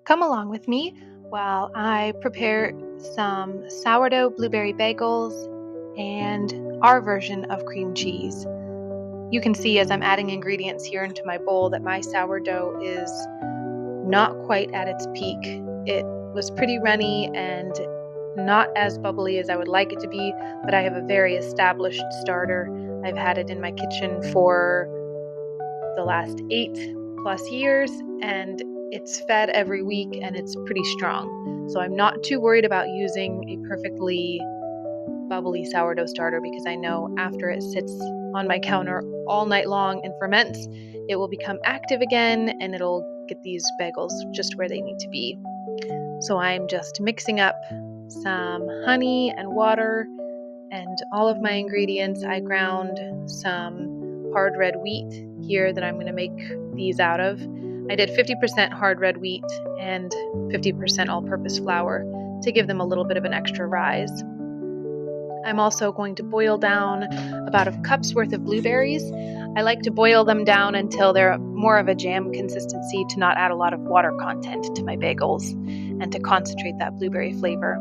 Come along with me while I prepare some sourdough blueberry bagels and our version of cream cheese. You can see as I'm adding ingredients here into my bowl that my sourdough is not quite at its peak. It was pretty runny and not as bubbly as I would like it to be, but I have a very established starter. I've had it in my kitchen for the last 8+ years, and it's fed every week and it's pretty strong. So I'm not too worried about using a perfectly bubbly sourdough starter because I know after it sits on my counter all night long and ferments, it will become active again and it'll get these bagels just where they need to be. So I'm just mixing up some honey and water and all of my ingredients. I ground some hard red wheat here that I'm going to make these out of. I did 50% hard red wheat and 50% all-purpose flour to give them a little bit of an extra rise. I'm also going to boil down about a cup's worth of blueberries. I like to boil them down until they're more of a jam consistency to not add a lot of water content to my bagels and to concentrate that blueberry flavor.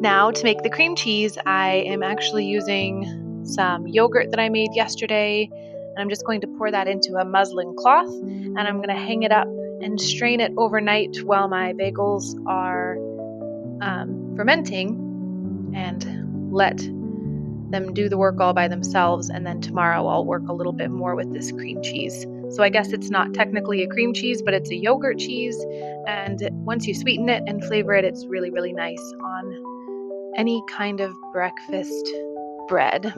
Now, to make the cream cheese, I am actually using some yogurt that I made yesterday, and I'm just going to pour that into a muslin cloth, and I'm going to hang it up and strain it overnight while my bagels are fermenting and let them do the work all by themselves, and then tomorrow I'll work a little bit more with this cream cheese. So I guess it's not technically a cream cheese, but it's a yogurt cheese, and once you sweeten it and flavor it, it's really, really nice on any kind of breakfast bread.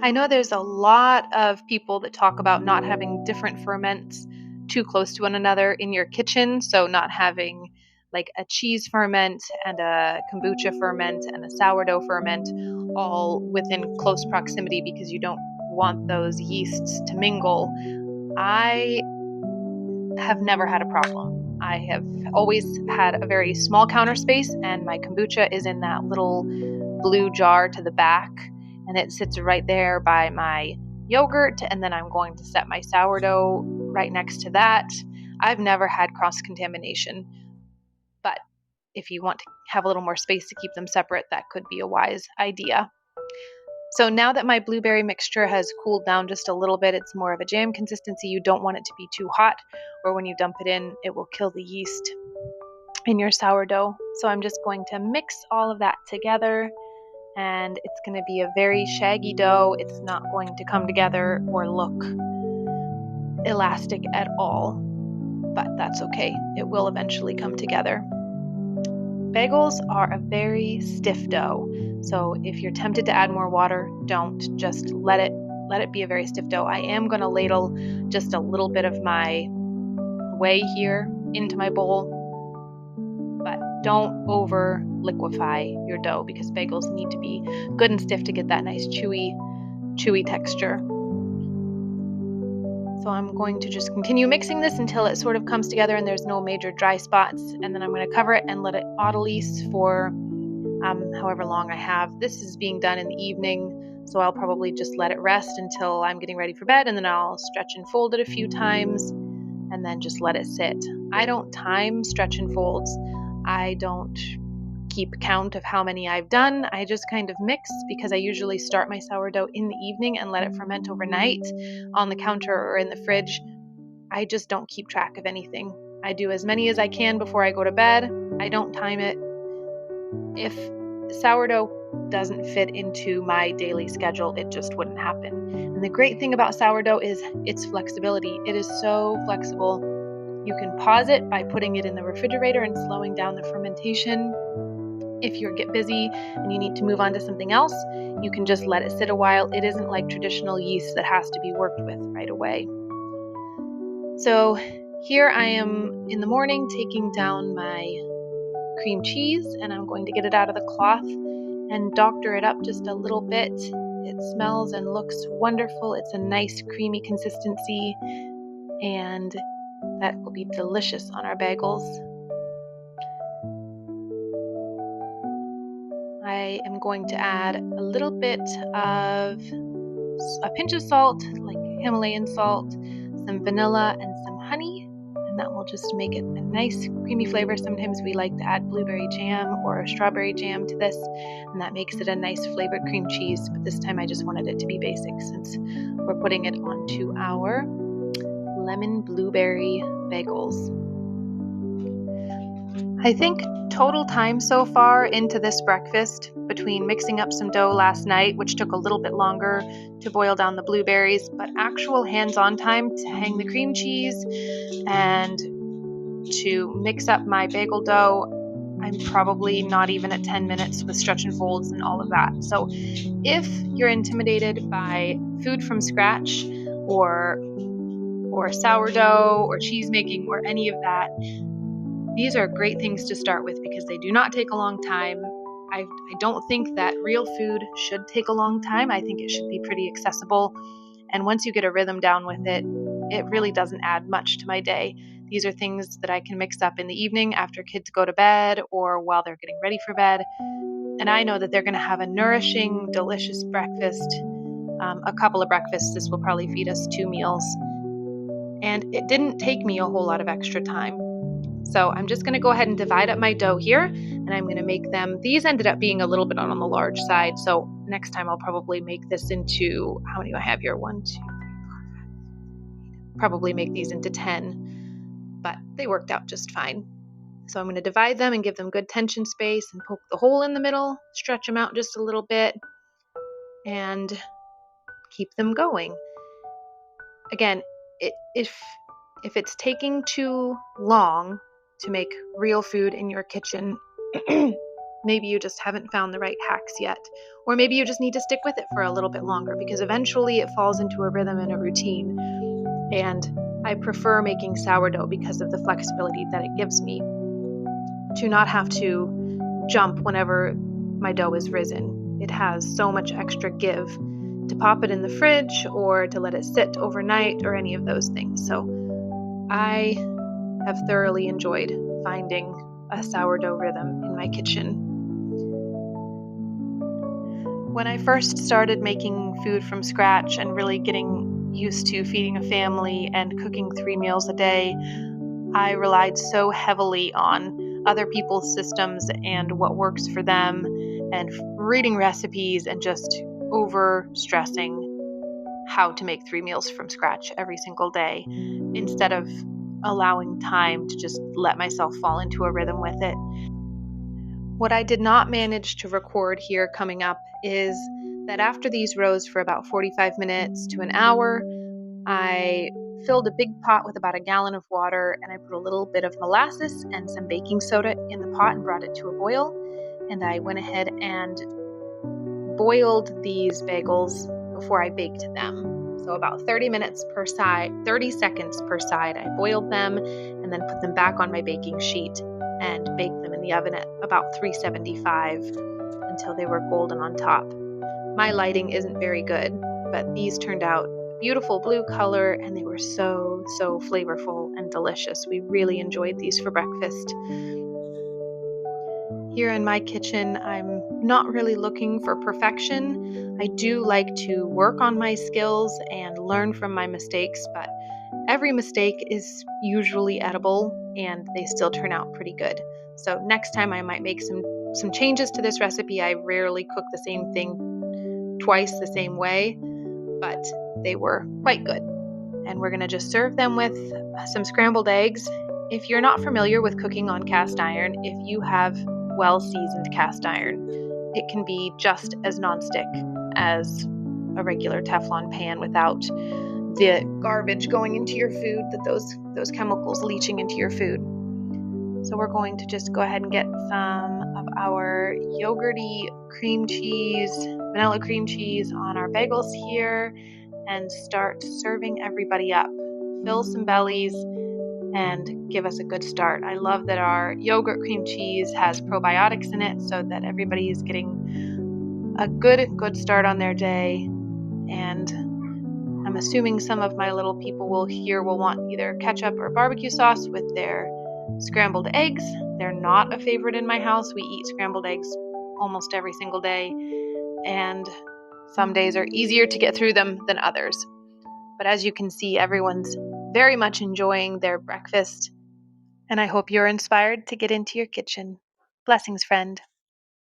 I know there's a lot of people that talk about not having different ferments too close to one another in your kitchen, so not having like a cheese ferment and a kombucha ferment and a sourdough ferment all within close proximity because you don't want those yeasts to mingle. I have never had a problem. I have always had a very small counter space, and my kombucha is in that little blue jar to the back, and it sits right there by my yogurt, and then I'm going to set my sourdough right next to that. I've never had cross-contamination, but if you want to have a little more space to keep them separate, that could be a wise idea. So now that my blueberry mixture has cooled down just a little bit, it's more of a jam consistency. You don't want it to be too hot, or when you dump it in, it will kill the yeast in your sourdough. So I'm just going to mix all of that together, and it's going to be a very shaggy dough. It's not going to come together or look elastic at all, but that's okay. It will eventually come together. Bagels are a very stiff dough, so if you're tempted to add more water, don't. Just let it be a very stiff dough. I am going to ladle just a little bit of my whey here into my bowl, but don't over liquefy your dough because bagels need to be good and stiff to get that nice chewy texture. So I'm going to just continue mixing this until it sort of comes together and there's no major dry spots, and then I'm going to cover it and let it autolyse for however long I have. This is being done in the evening, so I'll probably just let it rest until I'm getting ready for bed, and then I'll stretch and fold it a few times and then just let it sit. I don't time stretch and folds. I don't keep count of how many I've done. I just kind of mix because I usually start my sourdough in the evening and let it ferment overnight on the counter or in the fridge. I just don't keep track of anything. I do as many as I can before I go to bed. I don't time it. If sourdough doesn't fit into my daily schedule, it just wouldn't happen. And the great thing about sourdough is its flexibility. It is so flexible. You can pause it by putting it in the refrigerator and slowing down the fermentation. If you get busy and you need to move on to something else, you can just let it sit a while. It isn't like traditional yeast that has to be worked with right away. So here I am in the morning taking down my cream cheese, and I'm going to get it out of the cloth and doctor it up just a little bit. It smells and looks wonderful. It's a nice creamy consistency, and that will be delicious on our bagels. I am going to add a little bit of a pinch of salt, like Himalayan salt, some vanilla, and some honey. and that will just make it a nice creamy flavor. Sometimes we like to add blueberry jam or strawberry jam to this, and that makes it a nice flavored cream cheese, but this time I just wanted it to be basic since we're putting it onto our lemon blueberry bagels. I think total time so far into this breakfast, between mixing up some dough last night, which took a little bit longer to boil down the blueberries, but actual hands-on time to hang the cream cheese and to mix up my bagel dough, I'm probably not even at 10 minutes with stretch and folds and all of that. So if you're intimidated by food from scratch or sourdough or cheese making or any of that, these are great things to start with because they do not take a long time. I don't think that real food should take a long time. I think it should be pretty accessible. And once you get a rhythm down with it, it really doesn't add much to my day. These are things that I can mix up in the evening after kids go to bed or while they're getting ready for bed. And I know that they're going to have a nourishing, delicious breakfast. A couple of breakfasts. This will probably feed us 2 meals. And it didn't take me a whole lot of extra time. So I'm just going to go ahead and divide up my dough here, and I'm going to make them. These ended up being a little bit on the large side, so next time I'll probably make this into, how many do I have here? 1, 2, 3, 4, 5. Probably make these into 10, but they worked out just fine. So I'm going to divide them and give them good tension space and poke the hole in the middle, stretch them out just a little bit, and keep them going. Again, if it's taking too long to make real food in your kitchen, maybe you just haven't found the right hacks yet. Or maybe you just need to stick with it for a little bit longer because eventually it falls into a rhythm and a routine. And I prefer making sourdough because of the flexibility that it gives me to not have to jump whenever my dough is risen. It has so much extra give to pop it in the fridge or to let it sit overnight or any of those things. So I have thoroughly enjoyed finding a sourdough rhythm in my kitchen. When I first started making food from scratch and really getting used to feeding a family and cooking 3 meals a day, I relied so heavily on other people's systems and what works for them and reading recipes and just over stressing how to make 3 meals from scratch every single day instead of allowing time to just let myself fall into a rhythm with it. What I did not manage to record here coming up is that after these rose for about 45 minutes to an hour, I filled a big pot with about a gallon of water and I put a little bit of molasses and some baking soda in the pot and brought it to a boil. And I went ahead and boiled these bagels before I baked them. So about 30 minutes per side, 30 seconds per side, I boiled them and then put them back on my baking sheet and baked them in the oven at about 375 until they were golden on top. My lighting isn't very good, but these turned out beautiful blue color and they were so flavorful and delicious. We really enjoyed these for breakfast. Here in my kitchen, I'm not really looking for perfection. I do like to work on my skills and learn from my mistakes, but every mistake is usually edible and they still turn out pretty good. So next time I might make some changes to this recipe. I rarely cook the same thing twice the same way, but they were quite good. And we're going to just serve them with some scrambled eggs. If you're not familiar with cooking on cast iron, if you have well-seasoned cast iron, it can be just as nonstick as a regular Teflon pan without the garbage going into your food, that those chemicals leaching into your food. So we're going to just go ahead and get some of our yogurty cream cheese, vanilla cream cheese on our bagels here and start serving everybody up. Fill some bellies and give us a good start. I love that our yogurt cream cheese has probiotics in it so that everybody is getting a good start on their day. And I'm assuming some of my little people will want either ketchup or barbecue sauce with their scrambled eggs. They're not a favorite in my house. We eat scrambled eggs almost every single day, and some days are easier to get through them than others. But as you can see, everyone's very much enjoying their breakfast, and I hope you're inspired to get into your kitchen. Blessings, friend.